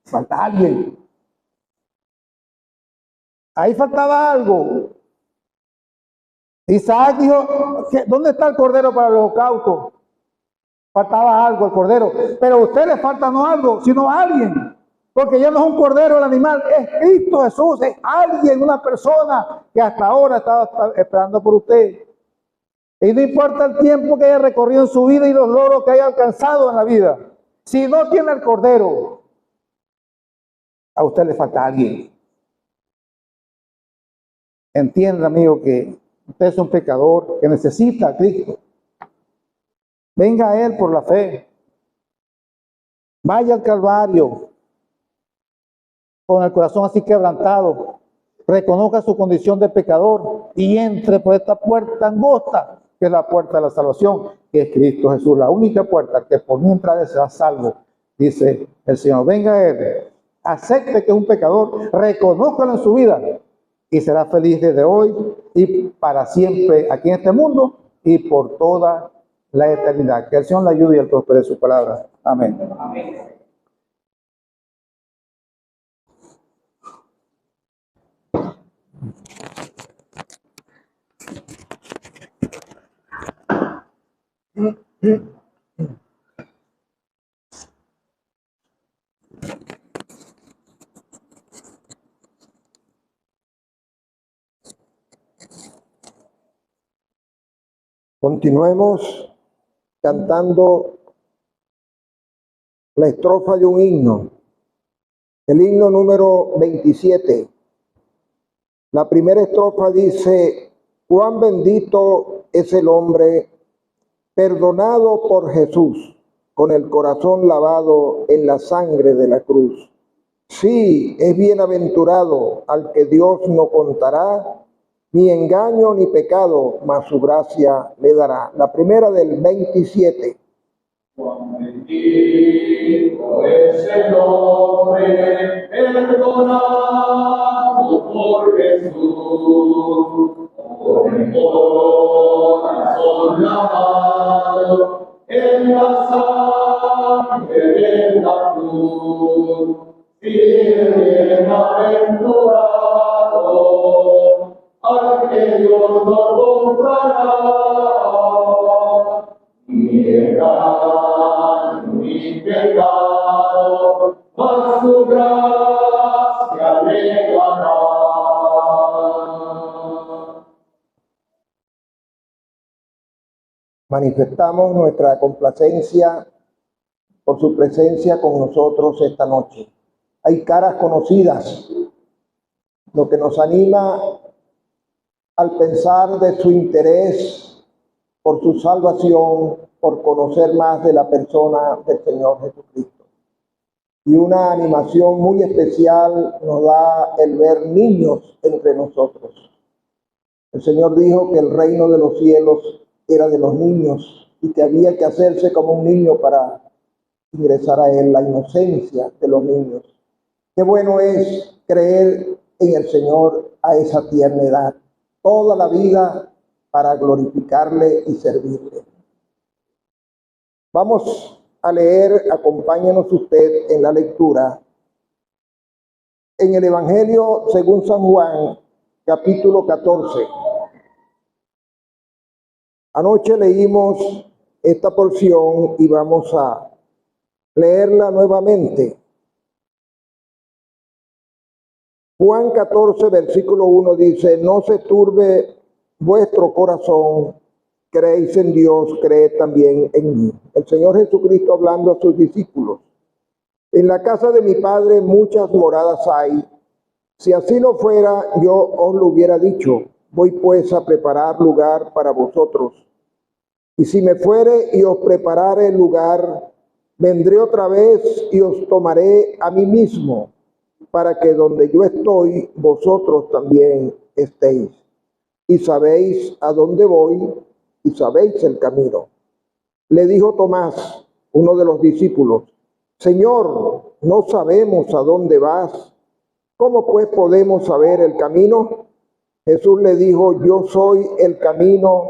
Falta alguien. Ahí faltaba algo. Isaac dijo, ¿dónde está el cordero para el holocausto? Faltaba algo el cordero. Pero a usted le falta no algo, sino a alguien. Porque ya no es un cordero el animal, es Cristo Jesús, es alguien, una persona que hasta ahora estaba esperando por usted. Y no importa el tiempo que haya recorrido en su vida y los logros que haya alcanzado en la vida. Si no tiene el cordero, a usted le falta alguien. Entienda, amigo, que usted es un pecador que necesita a Cristo. Venga a Él por la fe. Vaya al Calvario con el corazón así quebrantado. Reconozca su condición de pecador y entre por esta puerta angosta, que es la puerta de la salvación, que es Cristo Jesús, la única puerta que por mí entraré será salvo, dice el Señor. Venga a Él, acepte que es un pecador, reconózcalo en su vida y será feliz desde hoy y para siempre aquí en este mundo y por toda la eternidad. Que el Señor le ayude y el prospere su palabra. Amén. Amén. Continuemos cantando la estrofa de un himno, el himno número 27. La primera estrofa dice, cuán bendito es el hombre perdonado por Jesús, con el corazón lavado en la sangre de la cruz. Sí, es bienaventurado al que Dios no contará ni engaño ni pecado, mas su gracia le dará. La primera del 27. Cuán bendito es el hombre perdonado por Jesús, por el corazón lavado en la sangre de la cruz. Y bienaventurado al que Dios no comprará, ni engaño ni pecado, mas su gracia le dará. Manifestamos nuestra complacencia por su presencia con nosotros esta noche. Hay caras conocidas, lo que nos anima al pensar de su interés por su salvación, por conocer más de la persona del Señor Jesucristo. Y una animación muy especial nos da el ver niños entre nosotros. El Señor dijo que el reino de los cielos era de los niños y que había que hacerse como un niño para ingresar a Él, la inocencia de los niños. Qué bueno es creer en el Señor a esa tierna edad, toda la vida para glorificarle y servirle. Vamos a leer, acompáñenos usted en la lectura, en el Evangelio según San Juan, capítulo 14. Anoche leímos esta porción y vamos a leerla nuevamente. Juan 14, versículo 1 dice, no se turbe vuestro corazón, creéis en Dios, creed también en mí. El Señor Jesucristo hablando a sus discípulos. En la casa de mi Padre muchas moradas hay. Si así no fuera, yo os lo hubiera dicho. Voy pues a preparar lugar para vosotros. Y si me fuere y os preparare el lugar, vendré otra vez y os tomaré a mí mismo, para que donde yo estoy, vosotros también estéis. Y sabéis a dónde voy y sabéis el camino. Le dijo Tomás, uno de los discípulos, Señor, no sabemos a dónde vas. ¿Cómo pues podemos saber el camino? Jesús le dijo, yo soy el camino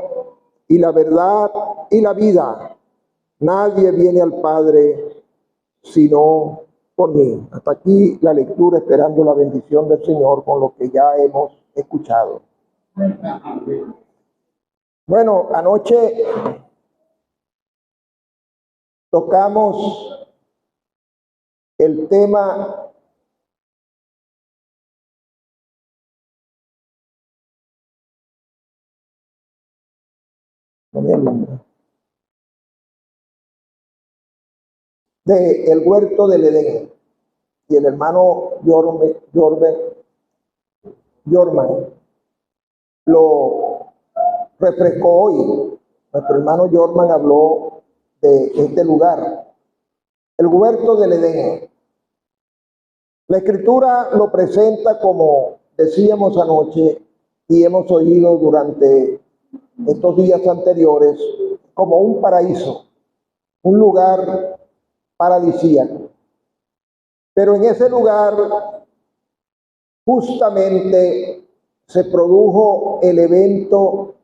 y la verdad y la vida. Nadie viene al Padre sino por mí. Hasta aquí la lectura, esperando la bendición del Señor con lo que ya hemos escuchado. Bueno, anoche tocamos el tema del huerto del Edén. Y el hermano Jorman lo refrescó hoy. Nuestro hermano Jorman habló de este lugar, el huerto del Edén. La Escritura lo presenta, como decíamos anoche y hemos oído durante estos días anteriores, como un paraíso, un lugar paradisíaco. Pero en ese lugar justamente se produjo el evento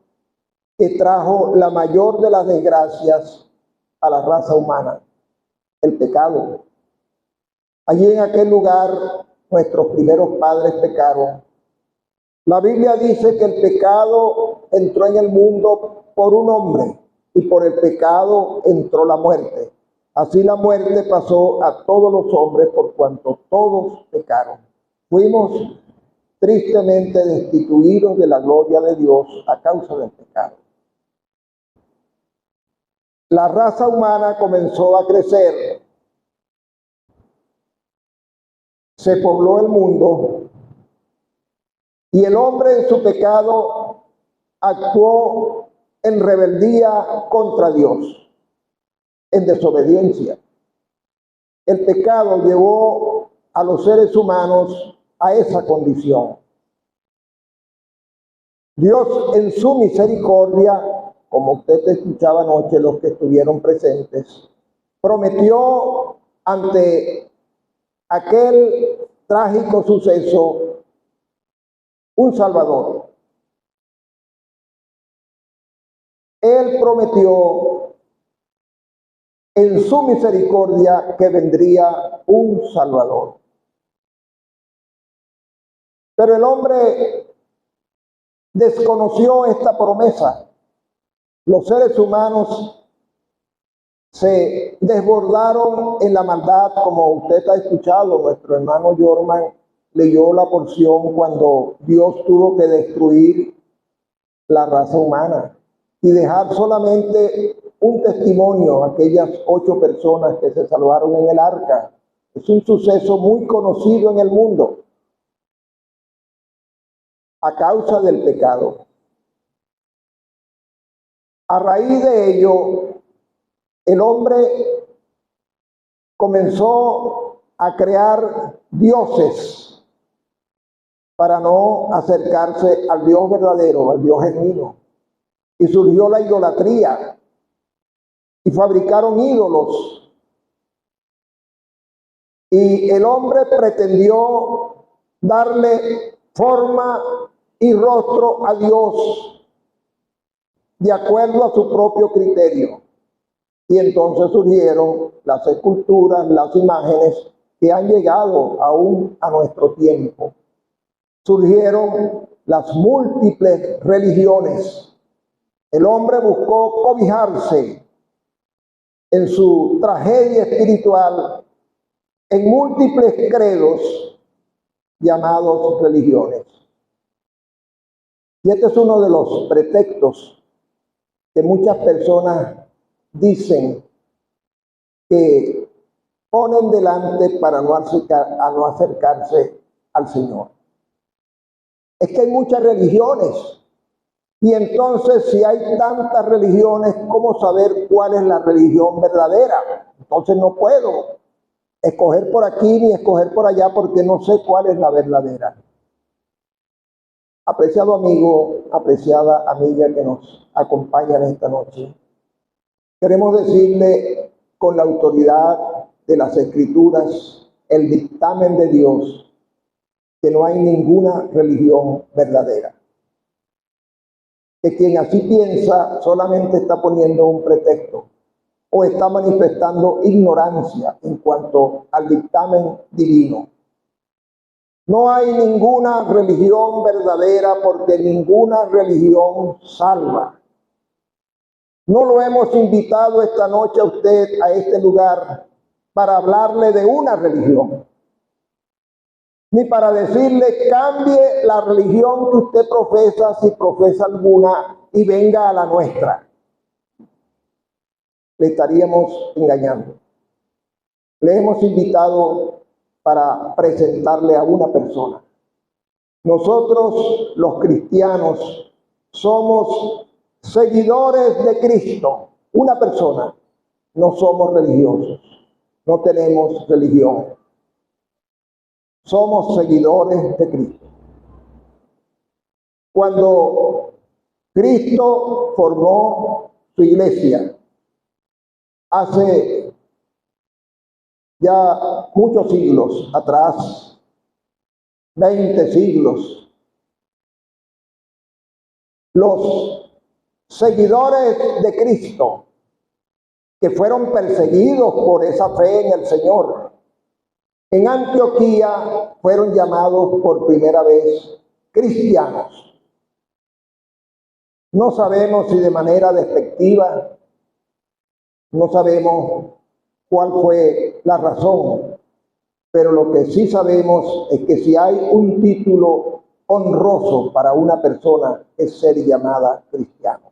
que trajo la mayor de las desgracias a la raza humana, el pecado. Allí en aquel lugar nuestros primeros padres pecaron. La Biblia dice que el pecado entró en el mundo por un hombre y por el pecado entró la muerte. Así la muerte pasó a todos los hombres por cuanto todos pecaron. Fuimos tristemente destituidos de la gloria de Dios a causa del pecado. La raza humana comenzó a crecer. Se pobló el mundo y el hombre en su pecado actuó en rebeldía contra Dios, en desobediencia. El pecado llevó a los seres humanos a esa condición. Dios en su misericordia, como usted escuchaba anoche, los que estuvieron presentes, prometió ante aquel trágico suceso un Salvador. Él prometió en su misericordia que vendría un Salvador. Pero el hombre desconoció esta promesa. Los seres humanos se desbordaron en la maldad, como usted ha escuchado. Nuestro hermano Jorman leyó la porción cuando Dios tuvo que destruir la raza humana y dejar solamente un testimonio a aquellas 8 personas que se salvaron en el arca. Es un suceso muy conocido en el mundo a causa del pecado. A raíz de ello, el hombre comenzó a crear dioses para no acercarse al Dios verdadero, al Dios genuino. Y surgió la idolatría y fabricaron ídolos. Y el hombre pretendió darle forma y rostro a Dios de acuerdo a su propio criterio. Y entonces surgieron las esculturas, las imágenes que han llegado aún a nuestro tiempo. Surgieron las múltiples religiones. El hombre buscó cobijarse en su tragedia espiritual en múltiples credos llamados religiones. Y este es uno de los pretextos que muchas personas dicen que ponen delante para no acercarse al Señor. Es que hay muchas religiones. Y entonces, si hay tantas religiones, ¿cómo saber cuál es la religión verdadera? Entonces no puedo escoger por aquí ni escoger por allá porque no sé cuál es la verdadera. Apreciado amigo, apreciada amiga que nos acompaña en esta noche, queremos decirle con la autoridad de las Escrituras, el dictamen de Dios, que no hay ninguna religión verdadera. Que quien así piensa solamente está poniendo un pretexto o está manifestando ignorancia en cuanto al dictamen divino. No hay ninguna religión verdadera porque ninguna religión salva. No lo hemos invitado esta noche a usted a este lugar para hablarle de una religión, ni para decirle cambie la religión que usted profesa si profesa alguna y venga a la nuestra. Le estaríamos engañando. Le hemos invitado para presentarle a una persona. Nosotros, los cristianos, somos seguidores de Cristo, una persona. No somos religiosos, no tenemos religión. Somos seguidores de Cristo. Cuando Cristo formó su iglesia, hace ya muchos siglos atrás, 20 siglos, los seguidores de Cristo que fueron perseguidos por esa fe en el Señor, en Antioquía fueron llamados por primera vez cristianos. No sabemos si de manera despectiva, no sabemos cuál fue la razón, pero lo que sí sabemos es que si hay un título honroso para una persona es ser llamada cristiano.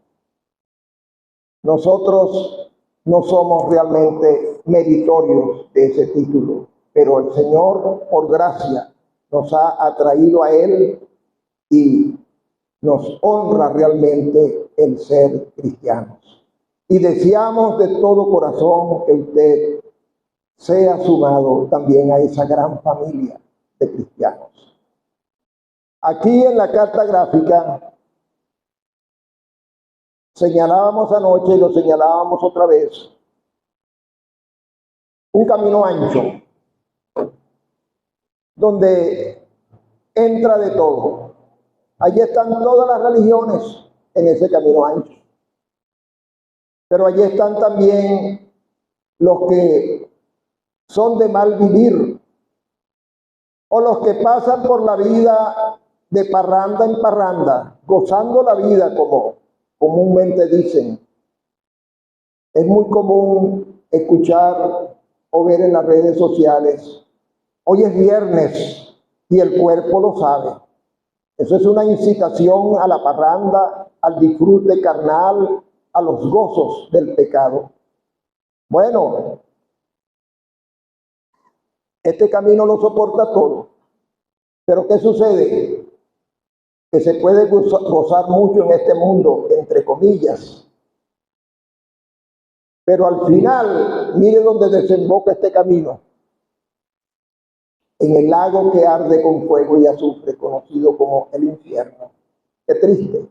Nosotros no somos realmente meritorios de ese título, pero el Señor, por gracia, nos ha atraído a Él y nos honra realmente el ser cristianos. Y deseamos de todo corazón que usted sea sumado también a esa gran familia de cristianos. Aquí en la carta gráfica señalábamos anoche y lo señalábamos otra vez, un camino ancho, donde entra de todo. Allí están todas las religiones en ese camino ancho. Pero allí están también los que son de mal vivir, o los que pasan por la vida de parranda en parranda, gozando la vida como comúnmente dicen. Es muy común escuchar o ver en las redes sociales, hoy es viernes y el cuerpo lo sabe. Eso es una incitación a la parranda, al disfrute carnal, a los gozos del pecado. Bueno, este camino lo soporta todo. Pero ¿qué sucede? Que se puede gozar mucho en este mundo, entre comillas. Pero al final, mire dónde desemboca este camino. En el lago que arde con fuego y azufre, conocido como el infierno. Qué triste.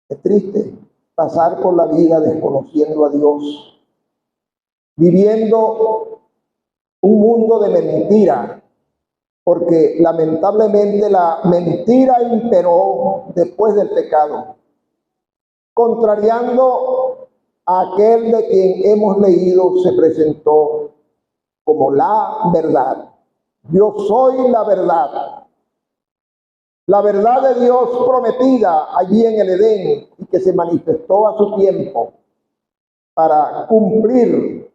Es triste pasar por la vida desconociendo a Dios, viviendo un mundo de mentira, porque lamentablemente la mentira imperó después del pecado, contrariando a aquel de quien hemos leído se presentó como la verdad. Yo soy la verdad. La verdad de Dios prometida allí en el Edén y que se manifestó a su tiempo para cumplir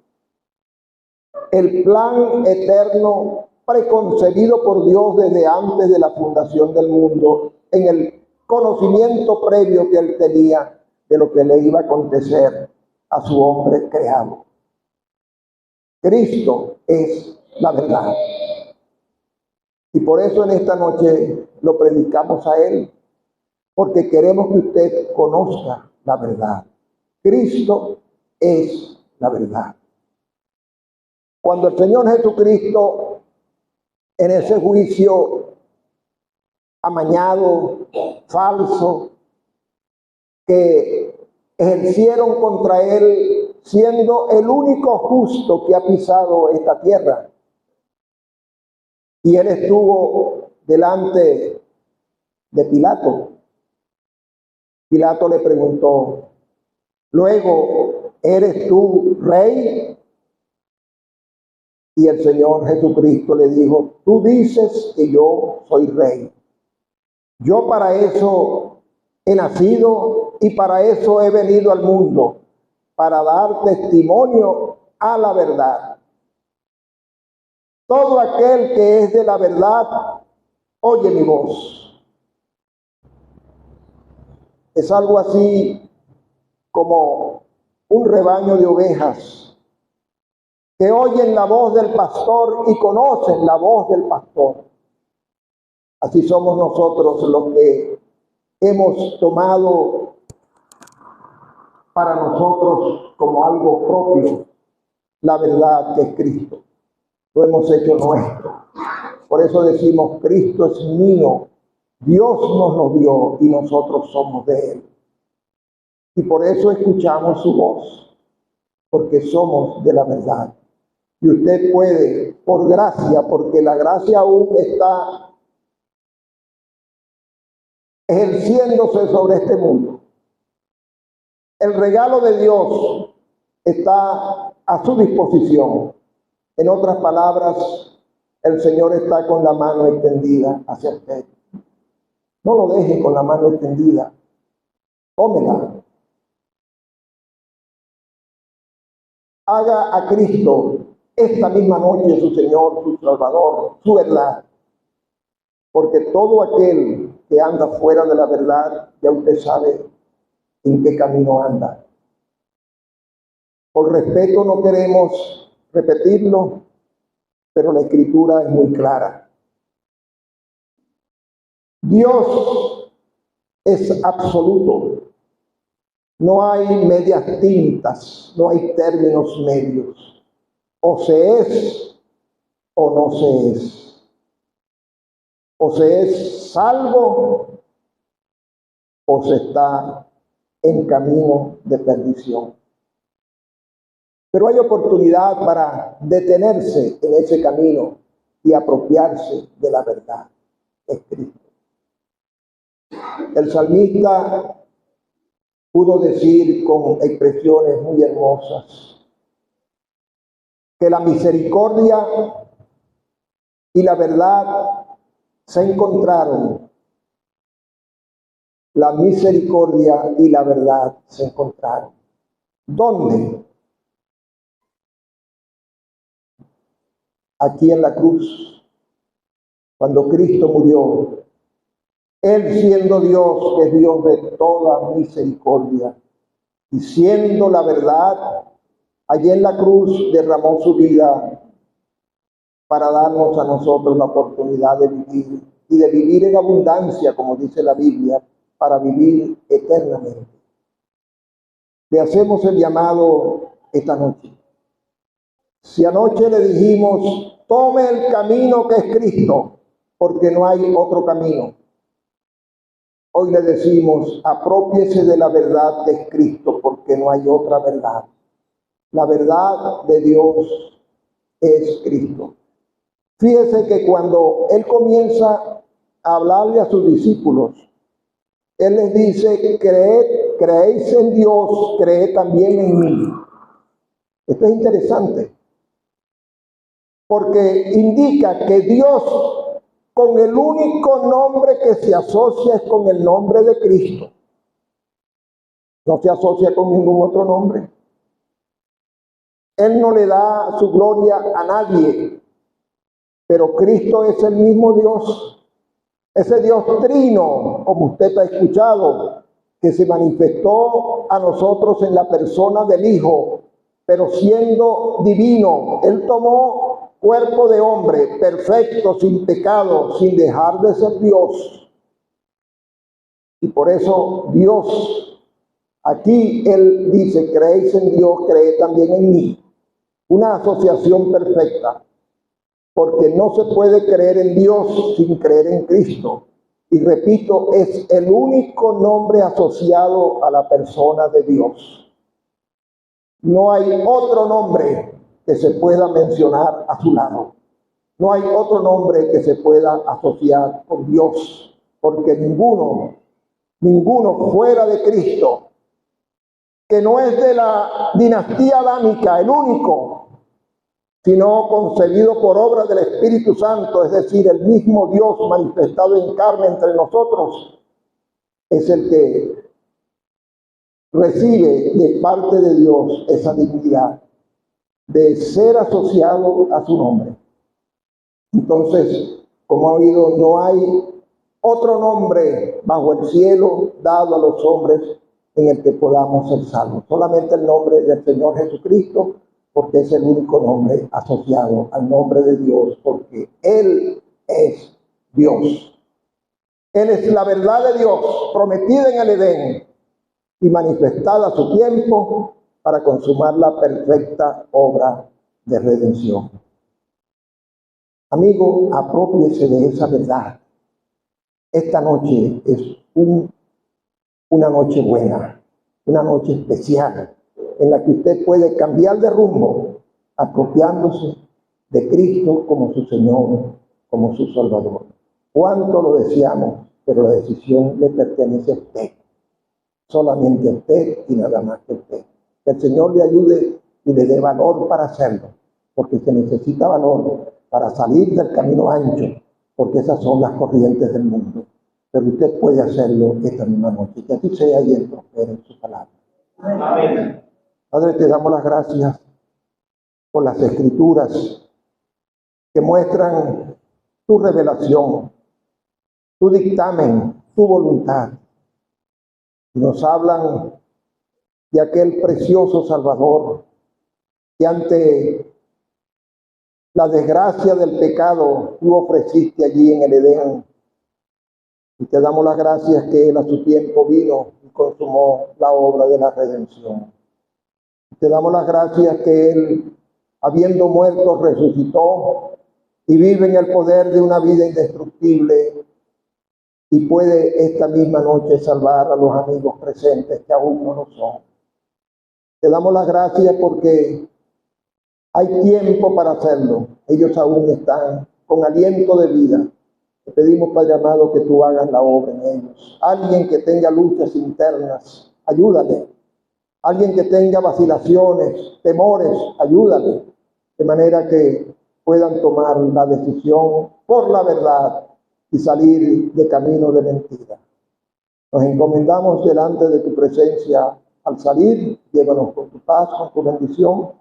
el plan eterno preconcebido por Dios desde antes de la fundación del mundo, en el conocimiento previo que Él tenía de lo que le iba a acontecer a su hombre creado. Cristo es la verdad. Y por eso en esta noche lo predicamos a Él, porque queremos que usted conozca la verdad. Cristo es la verdad. Cuando el Señor Jesucristo, en ese juicio amañado, falso, que ejercieron contra Él, siendo el único justo que ha pisado esta tierra, y Él estuvo delante de Pilato. Pilato le preguntó: luego, ¿eres tú rey? Y el Señor Jesucristo le dijo: tú dices que yo soy rey. Yo para eso he nacido y para eso he venido al mundo, para dar testimonio a la verdad. Todo aquel que es de la verdad oye mi voz. Es algo así como un rebaño de ovejas que oyen la voz del pastor y conocen la voz del pastor. Así somos nosotros los que hemos tomado para nosotros como algo propio la verdad que es Cristo. Lo hemos hecho nuestro. Por eso decimos: Cristo es mío, Dios nos lo dio y nosotros somos de Él. Y por eso escuchamos su voz, porque somos de la verdad. Y usted puede, por gracia, porque la gracia aún está ejerciéndose sobre este mundo. El regalo de Dios está a su disposición. En otras palabras, el Señor está con la mano extendida hacia usted. No lo deje con la mano extendida. Tómela. Haga a Cristo esta misma noche su Señor, su Salvador, su verdad. Porque todo aquel que anda fuera de la verdad, ya usted sabe en qué camino anda. Por respeto no queremos repetirlo, pero la Escritura es muy clara. Dios es absoluto. No hay medias tintas, no hay términos medios. O se es o no se es. O se es salvo o se está en camino de perdición. Pero hay oportunidad para detenerse en ese camino y apropiarse de la verdad, es Cristo. El salmista pudo decir con expresiones muy hermosas que la misericordia y la verdad se encontraron. La misericordia y la verdad se encontraron. ¿Dónde? Aquí en la cruz, cuando Cristo murió, Él siendo Dios, que es Dios de toda misericordia, y siendo la verdad, allí en la cruz derramó su vida para darnos a nosotros la oportunidad de vivir, y de vivir en abundancia, como dice la Biblia, para vivir eternamente. Le hacemos el llamado esta noche. Si anoche le dijimos: tome el camino que es Cristo, porque no hay otro camino. Hoy le decimos: aprópiese de la verdad que es Cristo, porque no hay otra verdad. La verdad de Dios es Cristo. Fíjese que cuando Él comienza a hablarle a sus discípulos, Él les dice: creéis en Dios, creed también en mí. Esto es interesante, porque indica que Dios, con el único nombre que se asocia, es con el nombre de Cristo. No se asocia con ningún otro nombre. Él no le da su gloria a nadie, pero Cristo es el mismo Dios, ese Dios trino, como usted ha escuchado, que se manifestó a nosotros en la persona del Hijo, pero siendo divino. Él tomó cuerpo de hombre, perfecto, sin pecado, sin dejar de ser Dios. Y por eso Dios, aquí Él dice: creéis en Dios, creed también en mí. Una asociación perfecta, porque no se puede creer en Dios sin creer en Cristo. Y repito, es el único nombre asociado a la persona de Dios. No hay otro nombre que se pueda mencionar a su lado. No hay otro nombre que se pueda asociar con Dios, porque ninguno fuera de Cristo, que no es de la dinastía adámica, el único, sino concebido por obra del Espíritu Santo, es decir, el mismo Dios manifestado en carne entre nosotros, es el que recibe de parte de Dios esa dignidad de ser asociado a su nombre. Entonces, como ha oído, no hay otro nombre bajo el cielo dado a los hombres en el que podamos ser salvos. Solamente el nombre del Señor Jesucristo, porque es el único nombre asociado al nombre de Dios, porque Él es Dios. Él es la verdad de Dios, prometida en el Edén y manifestada a su tiempo para consumar la perfecta obra de redención. Amigo, aprópiese de esa verdad. Esta noche es una noche buena, una noche especial, en la que usted puede cambiar de rumbo, apropiándose de Cristo como su Señor, como su Salvador. Cuánto lo deseamos, pero la decisión le pertenece a usted, solamente a usted y nada más que a usted. Que el Señor le ayude y le dé valor para hacerlo, porque se necesita valor para salir del camino ancho, porque esas son las corrientes del mundo. Pero usted puede hacerlo esta misma noche. Que así sea y Él prospere en su palabra. Amén. Padre, te damos las gracias por las Escrituras que muestran tu revelación, tu dictamen, tu voluntad. Y nos hablan de aquel precioso Salvador que ante la desgracia del pecado tú ofreciste allí en el Edén. Y te damos las gracias que Él a su tiempo vino y consumó la obra de la redención. Te damos las gracias que Él, habiendo muerto, resucitó y vive en el poder de una vida indestructible y puede esta misma noche salvar a los amigos presentes que aún no lo son. Te damos las gracias porque hay tiempo para hacerlo. Ellos aún están con aliento de vida. Te pedimos, Padre amado, que tú hagas la obra en ellos. Alguien que tenga luchas internas, ayúdale. Alguien que tenga vacilaciones, temores, ayúdale. De manera que puedan tomar la decisión por la verdad y salir de camino de mentira. Nos encomendamos delante de tu presencia al salir. Llévanos con tu paz, con tu bendición.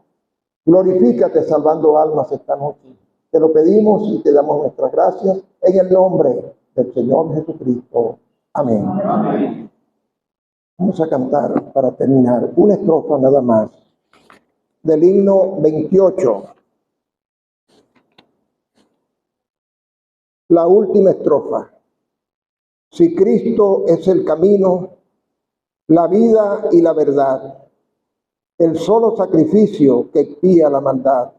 Glorifícate salvando almas esta noche. Te lo pedimos y te damos nuestras gracias en el nombre del Señor Jesucristo. Amén. Amén. Vamos a cantar para terminar una estrofa nada más del himno 28. La última estrofa. Si Cristo es el camino, la vida y la verdad, el solo sacrificio que expía la maldad,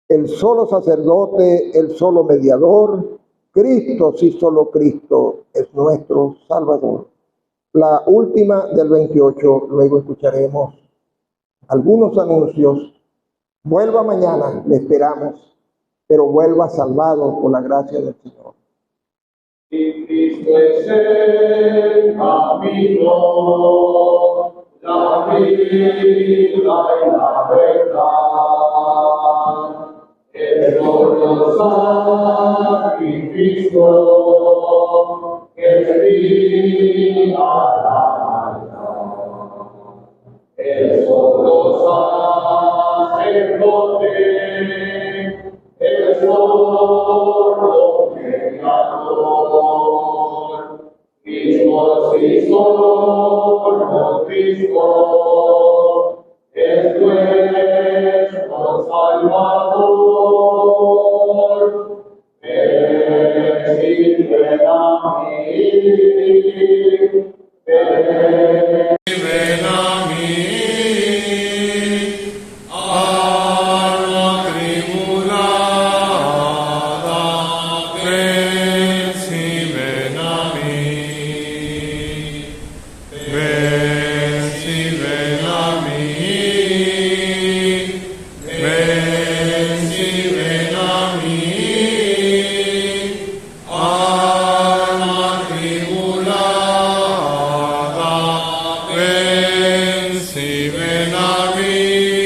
el solo sacerdote, el solo mediador, Cristo, sí solo Cristo es nuestro Salvador. La última del 28, luego escucharemos algunos anuncios. Vuelva mañana, le esperamos, pero vuelva salvado por la gracia del Señor. Si Cristo es el camino, la vida y la verdad, el solo sacrificio que expiará la maldad, el solo sacerdote, el solo mediador, Cristo, sí, solo Cristo, es nuestro Salvador. Ven, ven a mí, ven a mí, alma tribulada, ven, sí, ven a mí, ven, sí, ven a mí, ven, sí, ven a mí. Ven a mí.